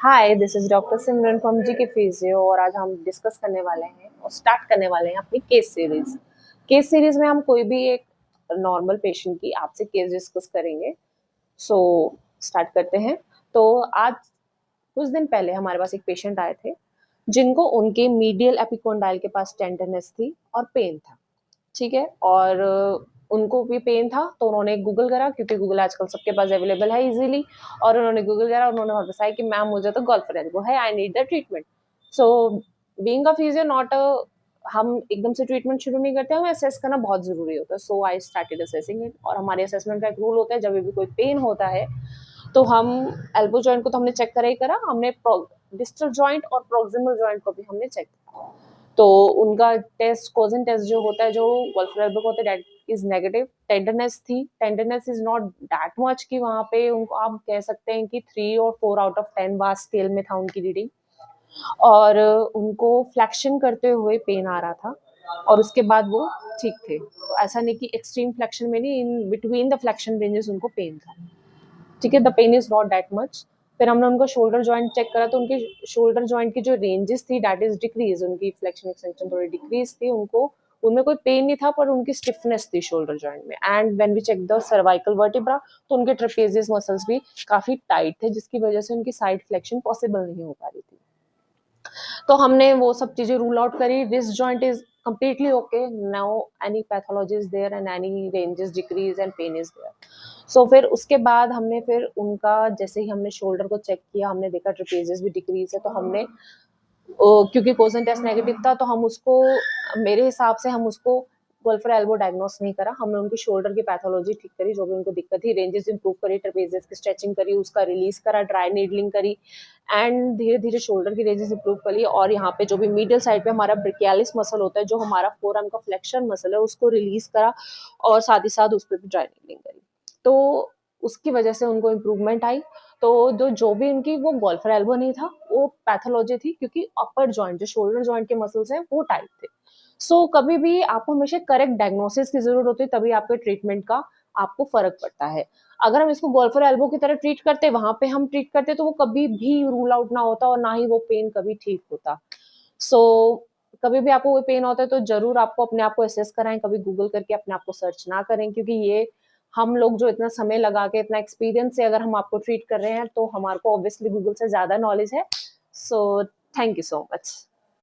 Hi, this is doctor Simran from G K physio और आज हम डिस्कस करने वाले हैं और स्टार्ट करने वाले हैं अपनी केस सीरीज। केस सीरीज में हम कोई भी एक नॉर्मल पेशेंट की आपसे केस डिस्कस करेंगे। सो स्टार्ट करते हैं। तो आज कुछ दिन पहले हमारे पास एक पेशेंट आए थे जिनको उनके मीडियल एपिकोंडाइल के पास टेंडरनेस थी और पेन था। ठीक है। और उनको भी पेन था तो उन्होंने गूगल करा, क्योंकि गूगल आजकल सबके पास अवेलेबल है इजीली। और उन्होंने गूगल करा और उन्होंने बताया कि मैम मुझे तो गोल्फ एल्बो है, I need the treatment. So being a physio not a, हम एकदम से ट्रीटमेंट शुरू नहीं करते, हमें असेस करना बहुत जरूरी होता है। सो आई स्टार्टेड असेसिंग इट। और हमारे असेसमेंट का एक रूल होता है, जब भी कोई पेन होता है तो हम एल्बो जॉइंट को तो हमने चेक करा ही करा, हमने डिस्टल जॉइंट और प्रोक्सिमल जॉइंट को भी हमने चेक करा। तो उनका टेस्ट, कोजन टेस्ट जो होता है, जो वोल्फ्रेल्बो को होता है, दैट इज नेगेटिव। टेंडरनेस थी, tenderness is not that much कि वहां पे उनको आप कह सकते हैं कि 3 और 4 आउट ऑफ 10 बार स्केल में था उनकी रीडिंग। और उनको फ्लेक्शन करते हुए पेन आ रहा था और उसके बाद वो ठीक थे। तो ऐसा नहीं कि एक्सट्रीम फ्लेक्शन में नहीं, in between the flexion ranges उनको पेन था। ठीक है, the pain is not that much. फिर हमने उनका शोल्डर जॉइंट चेक करा तो उनके शोल्डर जॉइंट की जो रेंजेस थी दैट इज डिक्रीज, उनकी फ्लेक्शन एक्सटेंशन थोड़ी डिक्रीज थी। उनको उनमें कोई पेन नहीं था पर उनकी स्टिफनेस थी शोल्डर जॉइंट में। And when we check the cervical vertebra तो उनके ट्रेपेजियस मसल्स भी काफी टाइट थे, जिसकी वजह से उनकी साइड फ्लेक्शन पॉसिबल नहीं हो पा रही थी। तो हमने वो सब चीजें रूल आउट करी। Wrist joint is completely okay, no any pathology is there and any ranges decrease and pain is there. So फिर उसके बाद हमने फिर उनका, जैसे ही हमने शोल्डर को चेक किया, हमने देखा ट्रेपेजियस भी डिक्रीज है, तो हमने क्योंकि कोजन टेस्ट नेगेटिव था तो हम उसको, मेरे हिसाब से हम उसको वोल्फ्रे एल्बो डायग्नोस नहीं करा। हमने उनकी शोल्डर की पैथोलॉजी ठीक करी, जो भी उनको दिक्कत थी, रेंजेस इंप्रूव करी, ट्रेपेजियस की स्ट्रेचिंग करी, उसका रिलीज करा, ड्राई नीडलिंग करी एंड धीरे धीरे शोल्डर की रेंजेस इंप्रूव करी। और यहाँ पे जो भी मीडियल साइड पे हमारा ब्रेकियालिस मसल होता है, जो हमारा फोरआर्म का फ्लेक्शन मसल है, उसको रिलीज करा और साथ ही साथ उस पर भी ड्राई नीडलिंग करी। तो उसकी वजह से उनको इम्प्रूवमेंट आई। तो जो भी उनकी वो गोल्फर एल्बो नहीं था, वो पैथोलॉजी थी, क्योंकि अपर जॉइंट, जो शोल्डर जॉइंट के मसल्स हैं, वो टाइट थे। सो कभी भी आपको हमेशा करेक्ट डायग्नोसिस की जरूरत होती है, तभी आपके ट्रीटमेंट का आपको फर्क पड़ता है। अगर हम इसको गोल्फर एल्बो की तरह ट्रीट करते, वहां पे हम ट्रीट करते, तो वो कभी भी रूल आउट ना होता और ना ही वो पेन कभी ठीक होता। सो कभी भी आपको कोई पेन होता है तो जरूर आपको अपने आप को असेस कराएं, कभी गूगल करके अपने आप को सर्च ना करें, क्योंकि ये हम लोग जो इतना समय लगा के, इतना एक्सपीरियंस से अगर हम आपको ट्रीट कर रहे हैं, तो हमारे को ऑब्वियसली गूगल से ज्यादा नॉलेज है। So thank you so much.